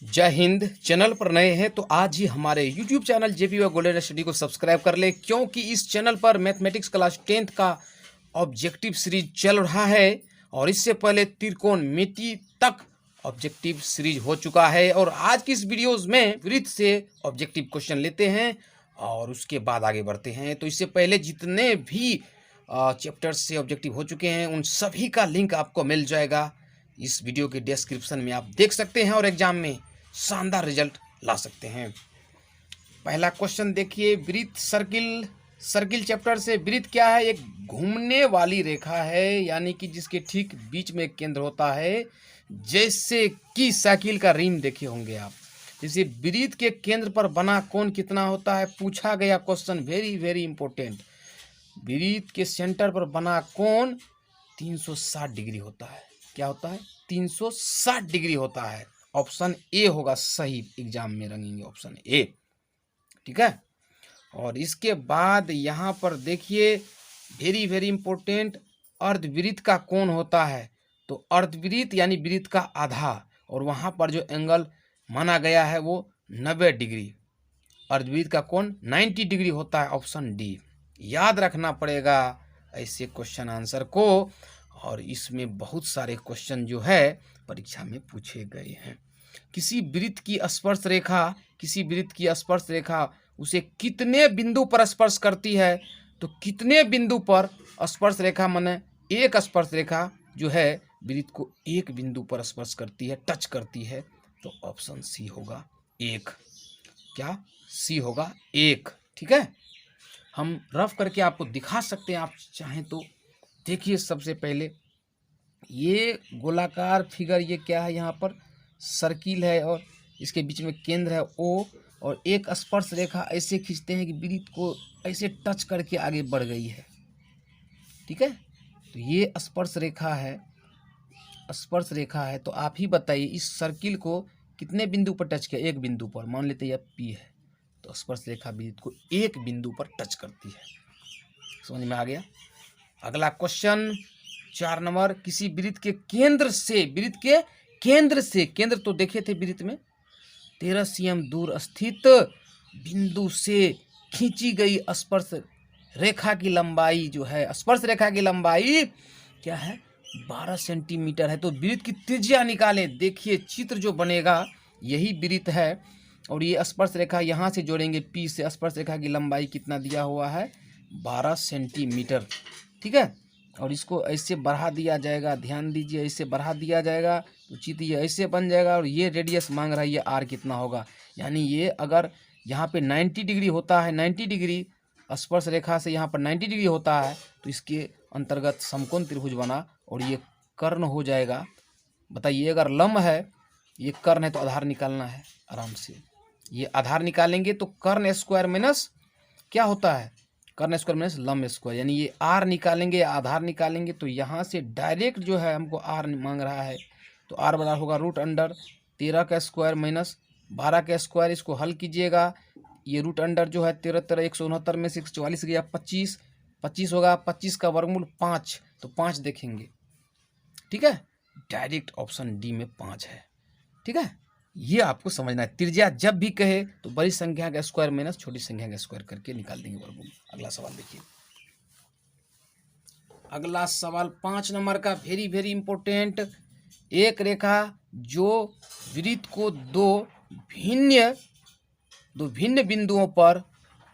जय हिंद। चैनल पर नए हैं तो आज ही हमारे YouTube channel JP golden study को सब्सक्राइब कर ले, क्योंकि इस चैनल पर मैथमेटिक्स क्लास 10th का ऑब्जेक्टिव सीरीज चल रहा है और इससे पहले त्रिकोणमिति तक ऑब्जेक्टिव सीरीज हो चुका है। और आज की इस वीडियोस में वृत्त से ऑब्जेक्टिव क्वेश्चन लेते हैं और उसके बाद आगे बढ़ते हैं। तो इससे पहले जितने भी चैप्टर्स से ऑब्जेक्टिव हो चुके हैं उन सभी का लिंक आपको मिल जाएगा इस वीडियो के डिस्क्रिप्शन में, आप देख सकते हैं और एग्जाम में शानदार रिजल्ट ला सकते हैं। पहला क्वेश्चन देखिए, वृत्त सर्किल चैप्टर से। वृत्त क्या है? एक घूमने वाली रेखा है, यानी कि जिसके ठीक बीच में एक केंद्र होता है, जैसे कि साइकिल का रिम देखे होंगे आप। जैसे वृत्त के केंद्र पर बना कोण कितना होता है, पूछा गया क्वेश्चन, वेरी वेरी इंपॉर्टेंट। वृत्त के सेंटर पर बना कोण 360 डिग्री होता है। क्या होता है? 360 डिग्री होता है। ऑप्शन ए होगा सही, एग्जाम में रंगेंगे ऑप्शन ए, ठीक है। और इसके बाद यहाँ पर देखिए, वेरी वेरी इंपॉर्टेंट, अर्धवृत्त का कोण होता है। तो अर्धवृत्त यानी वृत्त का आधा, और वहाँ पर जो एंगल माना गया है वो 90 डिग्री। अर्धवृत्त का कोण 90 डिग्री होता है, ऑप्शन डी। याद रखना पड़ेगा ऐसे क्वेश्चन आंसर को, और इसमें बहुत सारे क्वेश्चन जो है परीक्षा में पूछे गए हैं। किसी वृत्त की स्पर्श रेखा उसे कितने बिंदु पर स्पर्श करती है? तो कितने बिंदु पर स्पर्श रेखा माने एक स्पर्श रेखा जो है वृत्त को एक बिंदु पर स्पर्श करती है, टच करती है। तो ऑप्शन सी होगा एक। क्या? सी होगा एक, ठीक है। हम रफ करके आपको दिखा सकते हैं, आप चाहें तो। देखिए, सबसे पहले ये गोलाकार फिगर, ये क्या है? यहाँ पर सर्किल है और इसके बीच में केंद्र है ओ, और एक स्पर्श रेखा ऐसे खींचते हैं कि वृत्त को ऐसे टच करके आगे बढ़ गई है, ठीक है। तो ये स्पर्श रेखा है। तो आप ही बताइए, इस सर्किल को कितने बिंदु पर टच किया? एक बिंदु पर, मान लेते हैं यह पी है। तो स्पर्श रेखा वृत्त को एक बिंदु पर टच करती है। समझ में आ गया? अगला क्वेश्चन 4 नंबर, किसी वृत्त के केंद्र से केंद्र तो देखे थे वृत्त में, 13 cm दूर स्थित बिंदु से खींची गई स्पर्श रेखा की लंबाई जो है, स्पर्श रेखा की लंबाई क्या है? 12 सेंटीमीटर है। तो वृत्त की त्रिज्या निकालें। देखिए, चित्र जो बनेगा यही वृत्त है, और ये स्पर्श रेखा यहाँ से जोड़ेंगे पी से। स्पर्श रेखा की लंबाई कितना दिया हुआ है? 12 सेंटीमीटर, ठीक है। और इसको ऐसे बढ़ा दिया जाएगा, ध्यान दीजिए, ऐसे बढ़ा दिया जाएगा तो चित्र ये ऐसे बन जाएगा। और ये रेडियस मांग रहा है, ये आर कितना होगा? यानी ये अगर यहाँ पे 90 डिग्री होता है, 90 डिग्री स्पर्श रेखा से यहाँ पर 90 डिग्री होता है, तो इसके अंतर्गत समकोण त्रिभुज बना, और ये कर्ण हो जाएगा। बताइए, अगर लंब है, ये कर्ण है, तो आधार निकालना है आराम से। ये आधार निकालेंगे तो कर्ण स्क्वायर माइनस क्या होता है? कर्ण स्क्वायर माइनस लंब स्क्वायर, यानी ये आर निकालेंगे या आधार निकालेंगे। तो यहाँ से डायरेक्ट जो है हमको आर मांग रहा है, तो आर बराबर होगा √13 का स्क्वायर माइनस 12 का स्क्वायर। इसको हल कीजिएगा, ये √अंडर जो है 13 13 169 में से 44 गया 25, 25 होगा, 25 का वर्गमूल 5, तो 5 देखेंगे, ठीक है। डायरेक्ट ऑप्शन डी में 5 है, ठीक है। ये आपको समझना है। त्रिज्या जब भी कहे तो बड़ी संख्या का स्क्वायर माइनस छोटी संख्या का स्क्वायर करके निकाल देंगे वर्गमूल। अगला सवाल देखिए। अगला सवाल 5 नंबर का, वेरी वेरी इंपॉर्टेंट। एक रेखा जो वृत्त को दो भिन्न बिंदुओं पर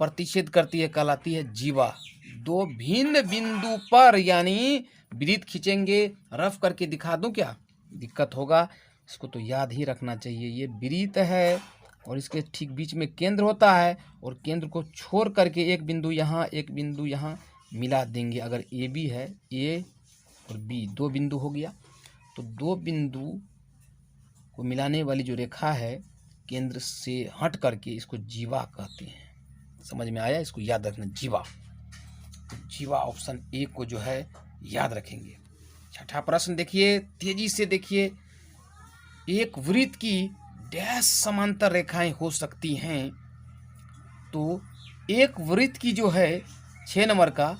प्रतिच्छेद करती है कहलाती है जीवा। दो भिन्न बिंदु पर, यानी वृत्त खींचेंगे, रफ करके दिखा दूं क्या? दिक्कत होगा, इसको तो याद ही रखना चाहिए। ये वृत्त है और इसके ठीक बीच में केंद्र होता है, और केंद्र को छोड़ करके एक बिंदु यहाँ, एक बिंदु यहाँ मिला देंगे। अगर ए बी है, ए और बी 2 बिंदु हो गया, तो 2 बिंदु को मिलाने वाली जो रेखा है केंद्र से हट करके, इसको जीवा कहते हैं। समझ में आया? इसको याद रखना, जीवा। जीवा ऑप्शन ए को जो है याद रखेंगे। छठा प्रश्न देखिए, तेजी से देखिए। एक वृत्त की डैश समांतर रेखाएं हो सकती हैं। तो एक वृत्त की जो है 6 नंबर का,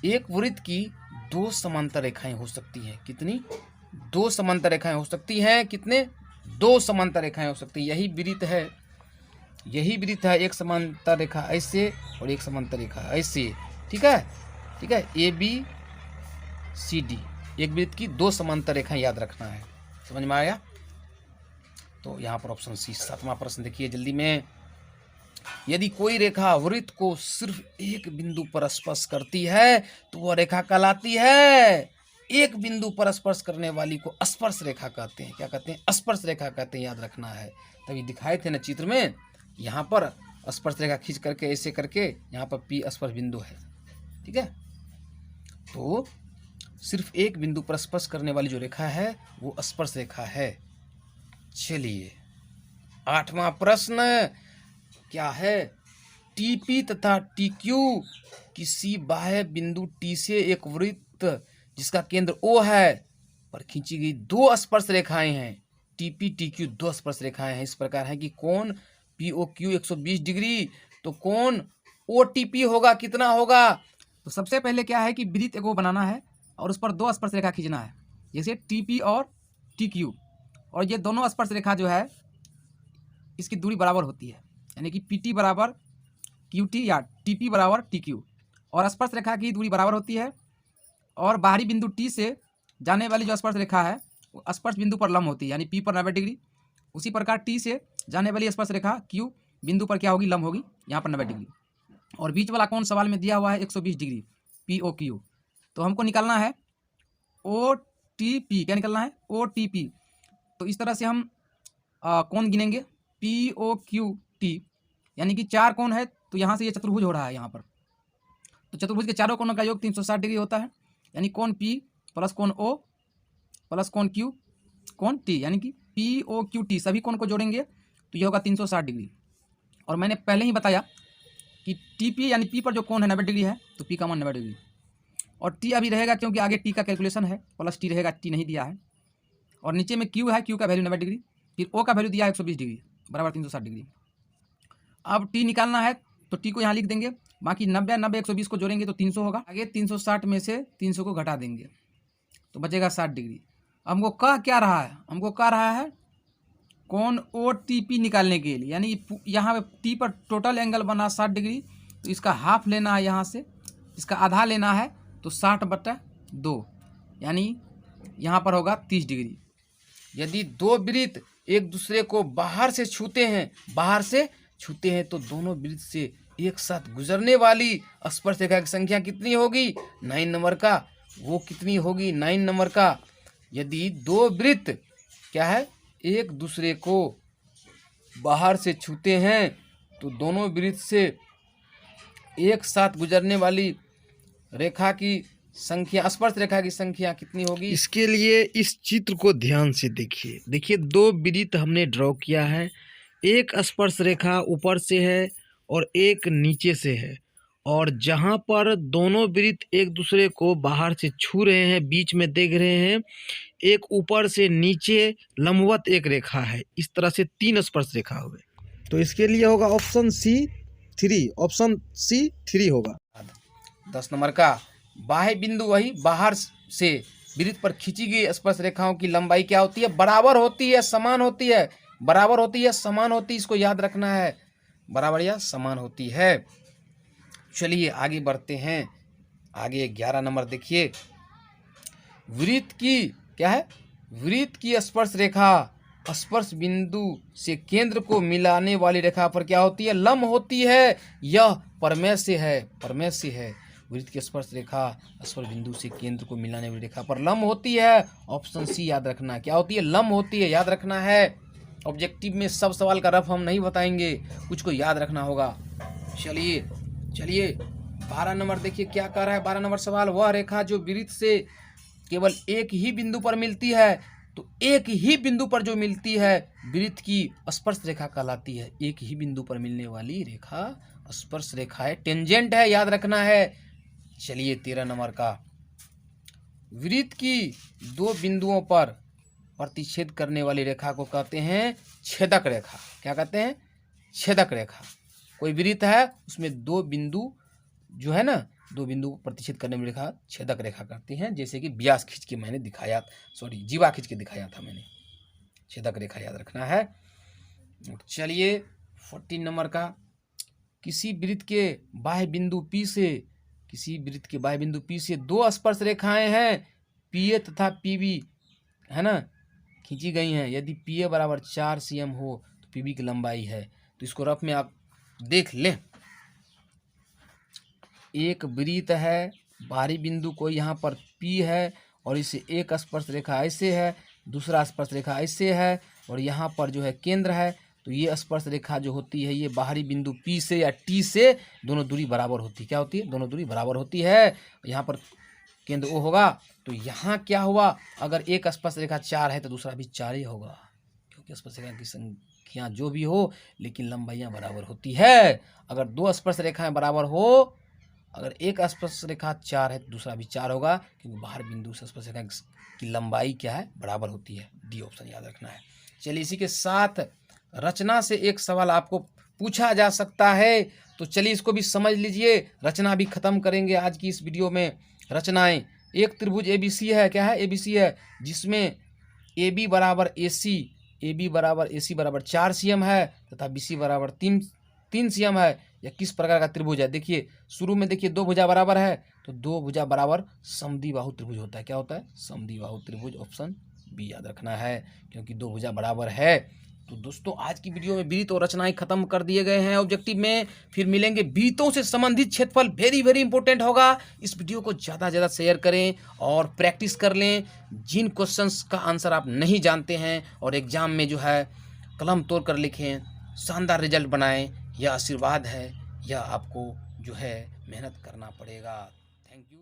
एक वृत्त की 2 समांतर रेखाएं हो सकती हैं। कितनी? 2 समांतर रेखाएं हो सकती हैं। कितने? दो समांतर रेखाएं हो सकती है। यही वृत्त है, एक समांतर रेखा ऐसे और एक समांतर रेखा ऐसे, ठीक है, ठीक है, ABCD, एक वृत्त की दो समांतर रेखाएं याद रखना है। समझ में आया? तो यहाँ पर ऑप्शन सी 7वां प्रश्न देखिए जल्दी में। यदि कोई रेखा वृत्त को सिर्फ एक बिंदु पर स्पर्श करती है तो वह रेखा कहलाती है। एक बिंदु पर स्पर्श करने वाली को स्पर्श रेखा कहते हैं। क्या कहते हैं? स्पर्श रेखा कहते हैं, याद रखना है। तभी दिखाए थे ना चित्र में, यहाँ पर स्पर्श रेखा खींच करके ऐसे करके यहाँ पर P स्पर्श बिंदु है, ठीक है। तो सिर्फ एक बिंदु पर स्पर्श करने वाली जो रेखा है वो स्पर्श रेखा है। चलिए 8वां प्रश्न क्या है? TP तथा TQ किसी बाह्य बिंदु T से एक वृत्त जिसका केंद्र O है पर खींची गई दो स्पर्श रेखाएं हैं। TP TQ दो स्पर्श रेखाएं हैं, इस प्रकार है कि कोण POQ 120 डिग्री, तो कोण OTP होगा कितना होगा? तो सबसे पहले क्या है कि वृत्त को बनाना है और उस पर दो स्पर्श रेखा खींचना है, जैसे TP और TQ, और ये दोनों स्पर्श रेखा जो है इसकी दूरी बराबर होती है, यानी कि PT बराबर QT या TP बराबर TQ, और स्पर्श रेखा की दूरी बराबर होती है। और बाहरी बिंदु T से जाने वाली जो स्पर्श रेखा है वो स्पर्श बिंदु पर लंब होती है, यानी P पर 90 डिग्री। उसी प्रकार T से जाने वाली स्पर्श रेखा Q बिंदु पर क्या होगी? लंब होगी, यहाँ पर 90 डिग्री। और बीच वाला कोण सवाल में दिया हुआ है 120 डिग्री POQ। तो हमको निकालना है OTP। क्या निकालना है? OTP। तो इस तरह से हम कोण गिनेंगे POQT, यानी कि 4 कोण है, तो यहाँ से ये चतुर्भुज हो रहा है यहाँ पर। तो चतुर्भुज के चारों कोणों का योग 360 डिग्री होता है, यानी कोण P प्लस कोण O प्लस कोण Q कोण T, यानी कि POQT सभी कोण को जोड़ेंगे तो ये होगा 360 डिग्री। और मैंने पहले ही बताया कि TP यानी P पर जो कोण है 90 डिग्री है, तो P का मान 90 डिग्री, और T अभी रहेगा क्योंकि आगे T का कैलकुलेशन है, प्लस T रहेगा, T नहीं दिया है। और नीचे में Q है, Q का वैल्यू 90 डिग्री, फिर O का वैल्यू दिया है 120 डिग्री बराबर 360 डिग्री। अब T निकालना है तो T को यहाँ लिख देंगे, बाकी 90 90 120 को जोड़ेंगे तो 300 होगा। आगे 360 में से 300 को घटा देंगे तो बचेगा 60 डिग्री। हमको कह क्या रहा है? हमको कह रहा है कोण OTP निकालने के लिए, यानी यहाँ पे T पर टोटल एंगल बना 60 डिग्री, तो इसका हाफ लेना है, यहाँ से इसका आधा लेना है, तो 60/2, यानी यहाँ पर होगा 30 डिग्री। यदि दो वृत्त एक दूसरे को बाहर से छूते हैं तो दोनों वृत्त से एक साथ गुजरने वाली स्पर्श रेखा की संख्या कितनी होगी? 9 नंबर का। वो कितनी होगी? 9 नंबर का। यदि दो वृत्त क्या है एक दूसरे को बाहर से छूते हैं तो दोनों वृत्त से एक साथ गुजरने वाली रेखा की संख्या, स्पर्श रेखा की संख्या कितनी होगी? इसके लिए इस चित्र को ध्यान से देखिए। देखिए दो वृत्त हमने ड्रॉ किया है, एक स्पर्श रेखा ऊपर से है और एक नीचे से है, और जहाँ पर दोनों वृत्त एक दूसरे को बाहर से छू रहे हैं, बीच में देख रहे हैं, एक ऊपर से नीचे लंबवत एक रेखा है। इस तरह से 3 स्पर्श रेखा हुए। तो इसके लिए होगा ऑप्शन सी 3 होगा। 10 नंबर का बाह्य बिंदु, वही बाहर से वृत्त पर खींची गई स्पर्श रेखाओं की लंबाई क्या होती है? बराबर होती है, समान होती है, बराबर होती है, समान होती है, इसको याद रखना है, बराबर या समान होती है। चलिए आगे बढ़ते हैं। आगे 11 नंबर देखिए, वृत्त की क्या है? वृत्त की स्पर्श रेखा स्पर्श बिंदु से केंद्र को मिलाने वाली रेखा पर क्या होती है? लंब होती है। यह परमेय से है। वृत्त की स्पर्श रेखा स्पर्श बिंदु से केंद्र को मिलाने वाली रेखा पर लंब होती है। ऑप्शन सी याद रखना है। क्या होती है? लंब होती है, याद रखना है। ऑब्जेक्टिव में सब सवाल का रफ हम नहीं बताएंगे, कुछ को याद रखना होगा। चलिए 12 नंबर देखिए क्या कह रहा है। 12 नंबर सवाल, वह रेखा जो वृत्त से केवल एक ही बिंदु पर मिलती है, तो एक ही बिंदु पर जो मिलती है वृत्त की स्पर्श रेखा कहलाती है। एक ही बिंदु पर मिलने वाली रेखा स्पर्श रेखा है, टेंजेंट है, याद रखना है। चलिए 13 नंबर का, वृत्त की दो बिंदुओं पर प्रतिच्छेद करने वाली रेखा को कहते हैं छेदक रेखा। क्या कहते हैं? छेदक रेखा। कोई वृत्त है उसमें दो बिंदु जो है ना, दो बिंदु प्रतिच्छेद करने वाली रेखा छेदक रेखा करती हैं। जैसे कि व्यास खींच के मैंने दिखाया, जीवा खींच के दिखाया था मैंने। छेदक रेखा याद रखना है। चलिए 14 नंबर का, किसी वृत्त के बाह्य बिंदु P से दो स्पर्श रेखाएं हैं PA तथा PB, है ना, खींची गई हैं। यदि PA बराबर 4 cm हो तो PB की लंबाई है। तो इसको रफ में आप देख लें। एक वृत्त है, बाहरी बिंदु कोई यहाँ पर P है और इसे एक स्पर्श रेखा ऐसे है, दूसरा स्पर्श रेखा ऐसे है और यहाँ पर जो है केंद्र है। तो ये स्पर्श रेखा जो होती है ये बाहरी बिंदु P से या T से दोनों दूरी बराबर होती है। क्या होती है? दोनों दूरी बराबर होती है। यहाँ पर केंद्र O होगा। तो यहाँ क्या हुआ, अगर एक स्पर्श रेखा 4 है तो दूसरा भी 4 ही होगा, क्योंकि स्पर्श रेखा की संख्या जो भी हो लेकिन लंबाइयाँ बराबर होती है। अगर दो स्पर्श रेखाएं बराबर हो, अगर एक स्पर्श रेखा 4 है तो दूसरा भी 4 होगा, क्योंकि बाहर बिंदु से स्पर्श रेखा की लंबाई क्या है? बराबर होती है। डी ऑप्शन याद रखना है। चलिए इसी के साथ रचना से एक सवाल आपको पूछा जा सकता है, तो चलिए इसको भी समझ लीजिए। रचना भी खत्म करेंगे आज की इस वीडियो में। रचनाएं, एक त्रिभुज ABC है, क्या है? ABC है, जिसमें AB बराबर AC बराबर 4 cm है तथा BC बराबर 3 cm है। यह किस प्रकार का त्रिभुज है? देखिए शुरू में देखिए दो भुजा बराबर है, तो दो भुजा बराबर समद्विबाहु त्रिभुज होता है। क्या होता है? समद्विबाहु त्रिभुज। ऑप्शन बी याद रखना है, क्योंकि दो भुजा बराबर है। तो दोस्तों आज की वीडियो में वृत्त और रचनाएं खत्म कर दिए गए हैं ऑब्जेक्टिव में। फिर मिलेंगे वृत्तों से संबंधित क्षेत्रफल, वेरी वेरी इंपॉर्टेंट होगा। इस वीडियो को ज़्यादा से ज़्यादा शेयर करें और प्रैक्टिस कर लें। जिन क्वेश्चंस का आंसर आप नहीं जानते हैं और एग्जाम में जो है कलम तोड़ कर लिखें, शानदार रिजल्ट बनाएं, यह आशीर्वाद है, यह आपको जो है मेहनत करना पड़ेगा। Thank you.